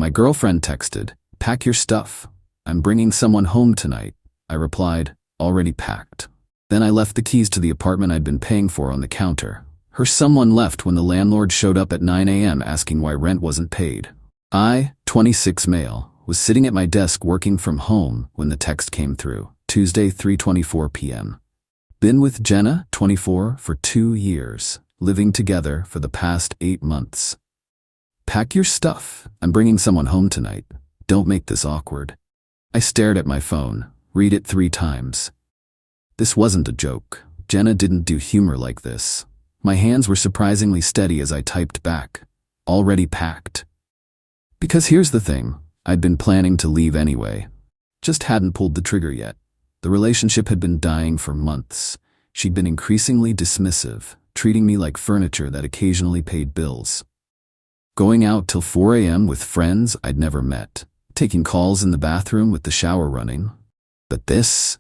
My girlfriend texted, "Pack your stuff. I'm bringing someone home tonight." I replied, "Already packed." Then I left the keys to the apartment I'd been paying for on the counter. Her someone left when the landlord showed up at 9 a.m. asking why rent wasn't paid. I, 26 male, was sitting at my desk working from home when the text came through. Tuesday, 3:24 p.m. Been with Jenna, 24, for 2 years, living together for the past 8 months. Pack your stuff. I'm bringing someone home tonight. Don't make this awkward. I stared at my phone, read it 3 times. This wasn't a joke. Jenna didn't do humor like this. My hands were surprisingly steady as I typed back, "Already packed." Because here's the thing, I'd been planning to leave anyway. Just hadn't pulled the trigger yet. The relationship had been dying for months. She'd been increasingly dismissive, treating me like furniture that occasionally paid bills. Going out till 4 a.m. with friends I'd never met. Taking calls in the bathroom with the shower running. But this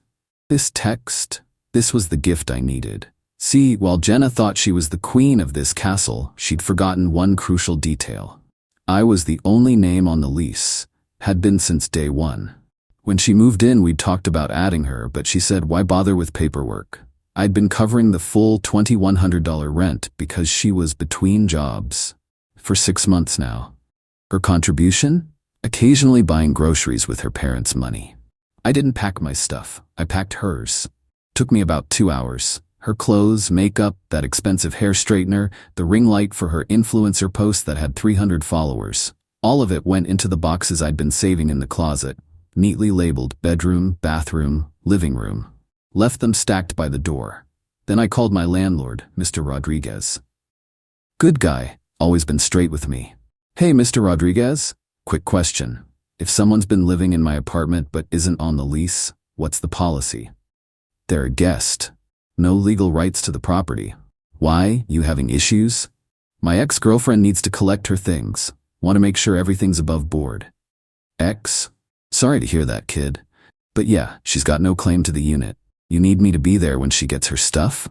text, this was the gift I needed. See, while Jenna thought she was the queen of this castle, she'd forgotten one crucial detail. I was the only name on the lease, had been since day one. When she moved in, we'd talked about adding her, but she said, "Why bother with paperwork?" I'd been covering the full $2,100 rent because she was between jobs. For 6 months now. Her contribution? Occasionally buying groceries with her parents' money. I didn't pack my stuff, I packed hers. Took me about 2 hours. Her clothes, makeup, that expensive hair straightener, the ring light for her influencer post that had 300 followers. All of it went into the boxes I'd been saving in the closet, neatly labeled bedroom, bathroom, living room. Left them stacked by the door. Then I called my landlord, Mr. Rodriguez. Good guy, always been straight with me. "Hey, Mr. Rodriguez? Quick question. If someone's been living in my apartment but isn't on the lease, what's the policy?" "They're a guest. No legal rights to the property." "Why? You having issues?" "My ex-girlfriend needs to collect her things. Want to make sure everything's above board." "Ex? Sorry to hear that, kid. But yeah, she's got no claim to the unit. You need me to be there when she gets her stuff?"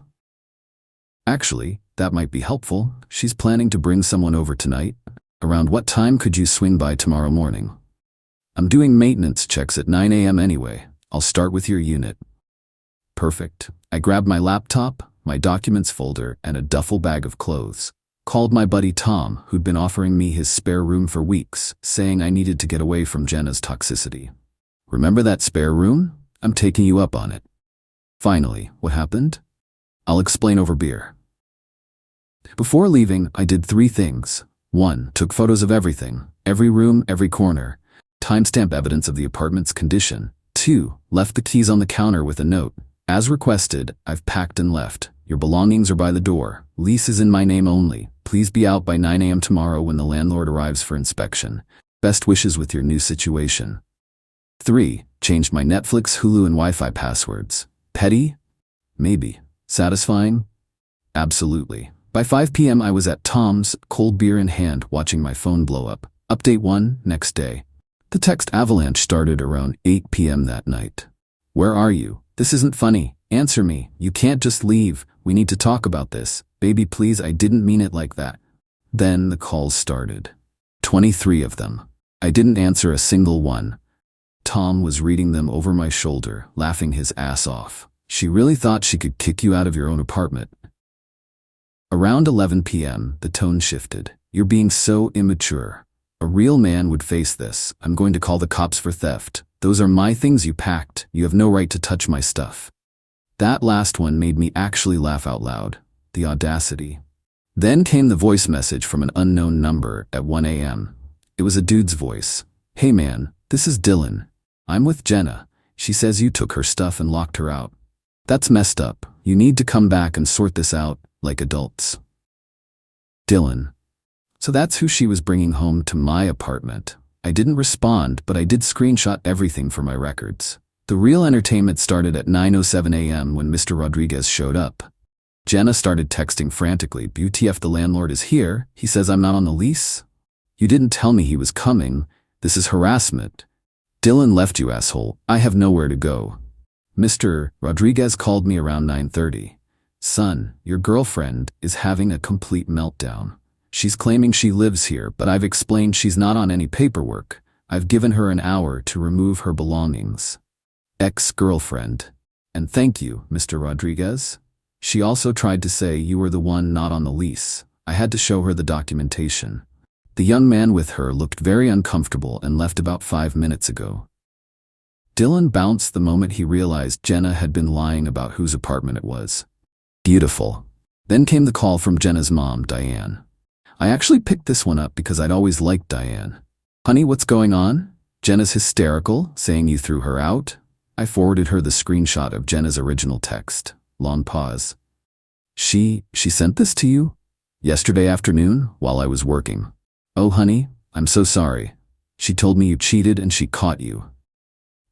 "Actually, that might be helpful. She's planning to bring someone over tonight. Around what time could you swing by tomorrow morning?" "I'm doing maintenance checks at 9 a.m. anyway. I'll start with your unit." Perfect. I grabbed my laptop, my documents folder, and a duffel bag of clothes. Called my buddy Tom, who'd been offering me his spare room for weeks, saying I needed to get away from Jenna's toxicity. "Remember that spare room? I'm taking you up on it." Finally, what happened? I'll explain over beer. Before leaving, I did 3 things. 1. Took photos of everything, every room, every corner. Timestamp evidence of the apartment's condition. 2. Left the keys on the counter with a note. "As requested, I've packed and left. Your belongings are by the door. Lease is in my name only. Please be out by 9 a.m. tomorrow when the landlord arrives for inspection. Best wishes with your new situation." 3. Changed my Netflix, Hulu, and Wi-Fi passwords. Petty? Maybe. Satisfying? Absolutely. By 5 p.m. I was at Tom's, cold beer in hand, watching my phone blow up. Update 1, next day. The text avalanche started around 8 p.m. that night. "Where are you? This isn't funny. Answer me. You can't just leave. We need to talk about this. Baby, please, I didn't mean it like that." Then the calls started. 23 of them. I didn't answer a single one. Tom was reading them over my shoulder, laughing his ass off. "She really thought she could kick you out of your own apartment." Around 11 p.m., the tone shifted. "You're being so immature. A real man would face this. I'm going to call the cops for theft. Those are my things you packed. You have no right to touch my stuff." That last one made me actually laugh out loud. The audacity. Then came the voice message from an unknown number at 1 a.m. It was a dude's voice. "Hey man, this is Dylan. I'm with Jenna. She says you took her stuff and locked her out. That's messed up. You need to come back and sort this out, like adults." Dylan. So that's who she was bringing home to my apartment. I didn't respond, but I did screenshot everything for my records. The real entertainment started at 9:07 a.m. when Mr. Rodriguez showed up. Jenna started texting frantically, "WTF, the landlord is here. He says I'm not on the lease. You didn't tell me he was coming. This is harassment. Dylan left you, asshole. I have nowhere to go." Mr. Rodriguez called me around 9:30. "Son, your girlfriend is having a complete meltdown. She's claiming she lives here, but I've explained she's not on any paperwork. I've given her an hour to remove her belongings. Ex-girlfriend. And thank you, Mr. Rodriguez. She also tried to say you were the one not on the lease. I had to show her the documentation. The young man with her looked very uncomfortable and left about 5 minutes ago. Dylan bounced the moment he realized Jenna had been lying about whose apartment it was. Beautiful. Then came the call from Jenna's mom, Diane. I actually picked this one up because I'd always liked Diane. Honey, what's going on? Jenna's hysterical, saying you threw her out. I forwarded her the screenshot of Jenna's original text. Long pause. She sent this to you? Yesterday afternoon, while I was working. Oh honey, I'm so sorry. She told me you cheated and she caught you.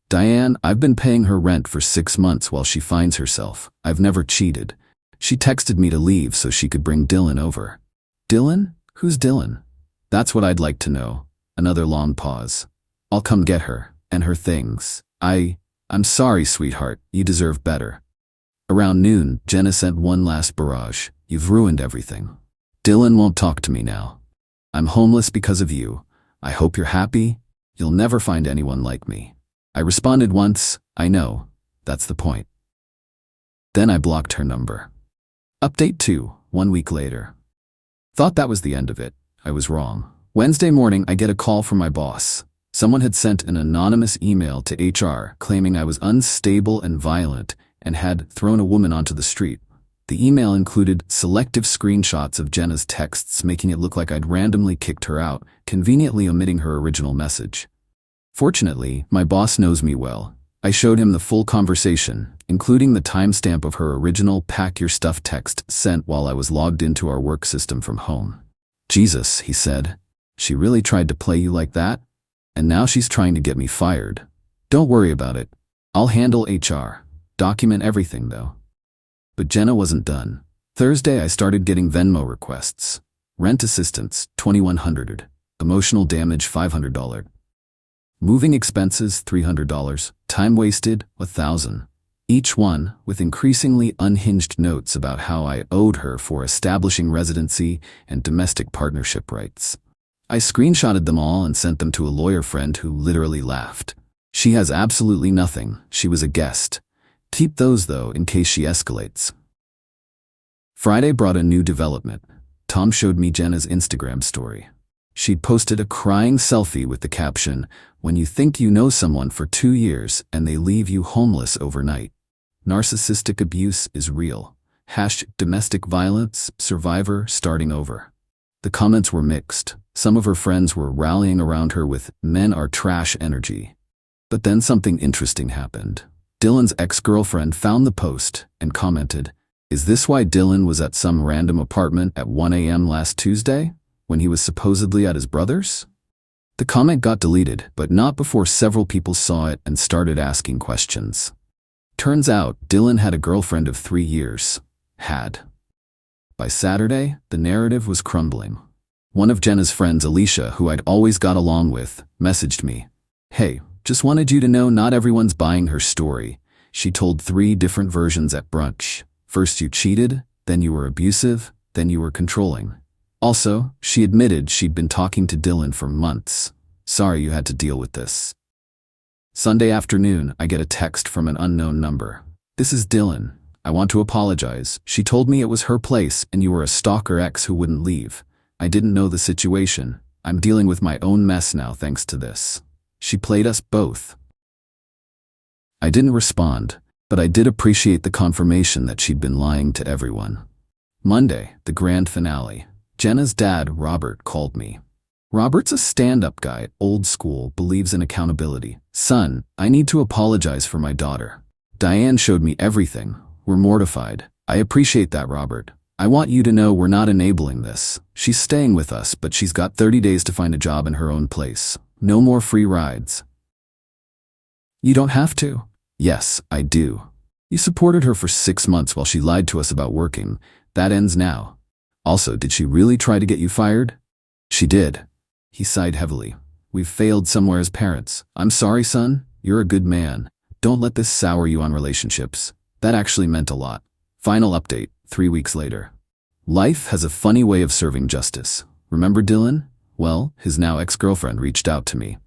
Diane, I've been paying her rent for 6 months while she finds herself. I've never cheated. She texted me to leave so she could bring Dylan over. Dylan? Who's Dylan? That's what I'd like to know. Another long pause. I'll come get her, and her things. I'm sorry, sweetheart. You deserve better. Around noon, Jenna sent one last barrage. You've ruined everything. Dylan won't talk to me now. I'm homeless because of you. I hope you're happy. You'll never find anyone like me. I responded once. I know. That's the point. Then I blocked her number. Update 2, 1 week later. Thought that was the end of it. I was wrong. Wednesday morning, I get a call from my boss. Someone had sent an anonymous email to HR claiming I was unstable and violent and had thrown a woman onto the street. The email included selective screenshots of Jenna's texts, making it look like I'd randomly kicked her out, conveniently omitting her original message. Fortunately, my boss knows me well. I showed him the full conversation, including the timestamp of her original "pack your stuff" text sent while I was logged into our work system from home. Jesus, he said. She really tried to play you like that? And now she's trying to get me fired. Don't worry about it. I'll handle HR. Document everything, though. But Jenna wasn't done. Thursday, I started getting Venmo requests. Rent assistance, $2,100. Emotional damage, $500. Moving expenses, $300. Time wasted, $1,000. Each one with increasingly unhinged notes about how I owed her for establishing residency and domestic partnership rights. I screenshotted them all and sent them to a lawyer friend who literally laughed. She has absolutely nothing. She was a guest. Keep those, though, in case she escalates. Friday brought a new development. Tom showed me Jenna's Instagram story. She'd posted a crying selfie with the caption, "When you think you know someone for 2 years and they leave you homeless overnight. Narcissistic abuse is real. #domestic violence survivor starting over." The comments were mixed. Some of her friends were rallying around her with "men are trash" energy. But then something interesting happened. Dylan's ex-girlfriend found the post and commented, "Is this why Dylan was at some random apartment at 1 a.m. last Tuesday, when he was supposedly at his brother's?" The comment got deleted, but not before several people saw it and started asking questions. Turns out, Dylan had a girlfriend of 3 years. Had. By Saturday, the narrative was crumbling. One of Jenna's friends, Alicia, who I'd always got along with, messaged me. "Hey, just wanted you to know not everyone's buying her story. She told 3 different versions at brunch. First you cheated, then you were abusive, then you were controlling. Also, she admitted she'd been talking to Dylan for months. Sorry you had to deal with this." Sunday afternoon, I get a text from an unknown number. "This is Dylan. I want to apologize. She told me it was her place and you were a stalker ex who wouldn't leave. I didn't know the situation. I'm dealing with my own mess now thanks to this. She played us both." I didn't respond, but I did appreciate the confirmation that she'd been lying to everyone. Monday, the grand finale. Jenna's dad, Robert, called me. Robert's a stand-up guy, old school, believes in accountability. "Son, I need to apologize for my daughter. Diane showed me everything. We're mortified. I appreciate that, Robert. I want you to know we're not enabling this. She's staying with us, but she's got 30 days to find a job in her own place. No more free rides." "You don't have to." "Yes, I do. You supported her for 6 months while she lied to us about working. That ends now. Also, did she really try to get you fired?" "She did." He sighed heavily. "We've failed somewhere as parents. I'm sorry, son. You're a good man. Don't let this sour you on relationships. That actually meant a lot." Final update, 3 weeks later. Life has a funny way of serving justice. Remember Dylan? Well, his now ex-girlfriend reached out to me.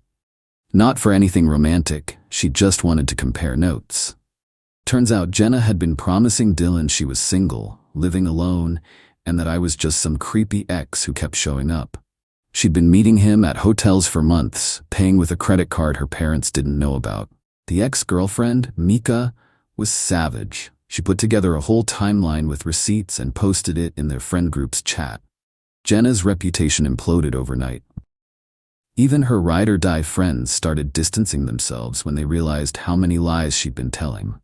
Not for anything romantic, she just wanted to compare notes. Turns out Jenna had been promising Dylan she was single, living alone, and that I was just some creepy ex who kept showing up. She'd been meeting him at hotels for months, paying with a credit card her parents didn't know about. The ex-girlfriend, Mika, was savage. She put together a whole timeline with receipts and posted it in their friend group's chat. Jenna's reputation imploded overnight. Even her ride-or-die friends started distancing themselves when they realized how many lies she'd been telling.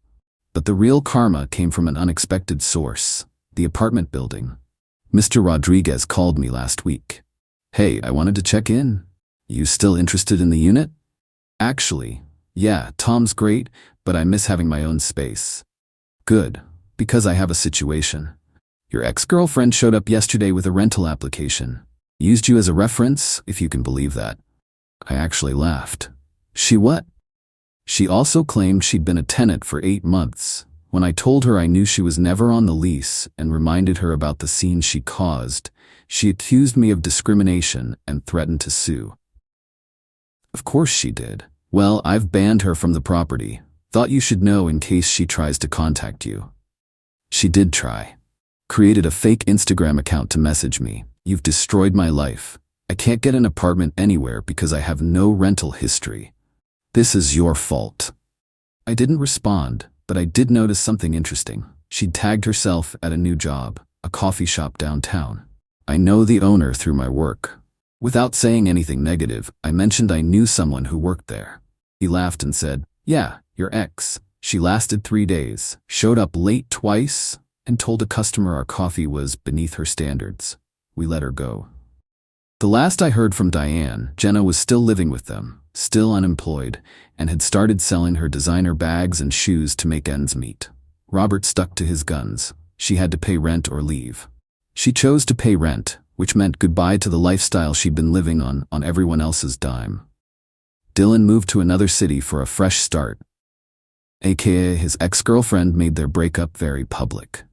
But the real karma came from an unexpected source, the apartment building. Mr. Rodriguez called me last week. Hey, I wanted to check in. You still interested in the unit? Actually, yeah, Tom's great, but I miss having my own space. Good, because I have a situation. Your ex-girlfriend showed up yesterday with a rental application. Used you as a reference, if you can believe that. I actually laughed. She what? She also claimed she'd been a tenant for 8 months. When I told her I knew she was never on the lease and reminded her about the scene she caused, she accused me of discrimination and threatened to sue. Of course she did. Well, I've banned her from the property. Thought you should know in case she tries to contact you. She did try. Created a fake Instagram account to message me. You've destroyed my life. I can't get an apartment anywhere because I have no rental history. This is your fault. I didn't respond, but I did notice something interesting. She'd tagged herself at a new job, a coffee shop downtown. I know the owner through my work. Without saying anything negative, I mentioned I knew someone who worked there. He laughed and said, "Yeah, your ex. She lasted 3 days, showed up late twice, and told a customer our coffee was beneath her standards. We let her go." The last I heard from Diane, Jenna was still living with them, still unemployed, and had started selling her designer bags and shoes to make ends meet. Robert stuck to his guns. She had to pay rent or leave. She chose to pay rent, which meant goodbye to the lifestyle she'd been living on everyone else's dime. Dylan moved to another city for a fresh start. AKA his ex-girlfriend made their breakup very public.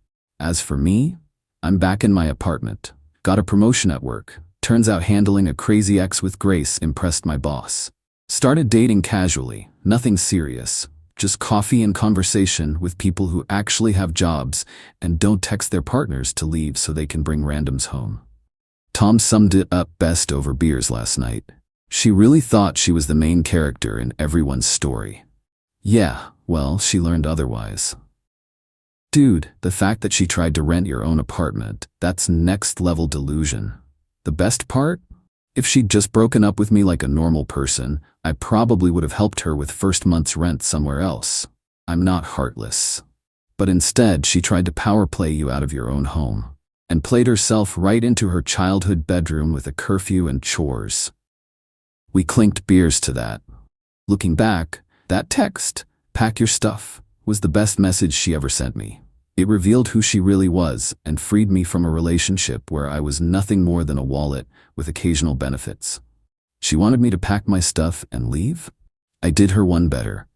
As for me, I'm back in my apartment. Got a promotion at work. Turns out handling a crazy ex with grace impressed my boss. Started dating casually, nothing serious. Just coffee and conversation with people who actually have jobs and don't text their partners to leave so they can bring randoms home. Tom summed it up best over beers last night. She really thought she was the main character in everyone's story. Yeah, well, she learned otherwise. Dude, the fact that she tried to rent your own apartment, that's next-level delusion. The best part? If she'd just broken up with me like a normal person, I probably would have helped her with first month's rent somewhere else. I'm not heartless. But instead, she tried to power play you out of your own home, and played herself right into her childhood bedroom with a curfew and chores. We clinked beers to that. Looking back, that text, "Pack your stuff," was the best message she ever sent me. It revealed who she really was and freed me from a relationship where I was nothing more than a wallet with occasional benefits. She wanted me to pack my stuff and leave? I did her one better.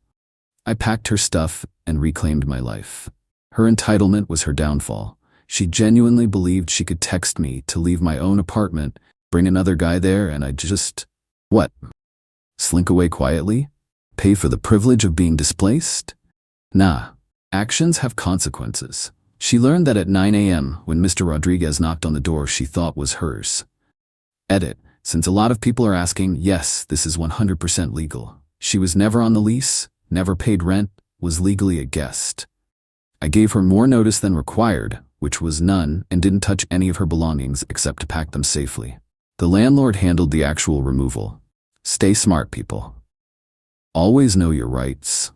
I packed her stuff and reclaimed my life. Her entitlement was her downfall. She genuinely believed she could text me to leave my own apartment, bring another guy there, and I'd just... what? Slink away quietly? Pay for the privilege of being displaced? Nah. Actions have consequences. She learned that at 9 a.m. when Mr. Rodriguez knocked on the door she thought was hers. Edit. Since a lot of people are asking, yes, this is 100% legal. She was never on the lease, never paid rent, was legally a guest. I gave her more notice than required, which was none, and didn't touch any of her belongings except to pack them safely. The landlord handled the actual removal. Stay smart, people. Always know your rights.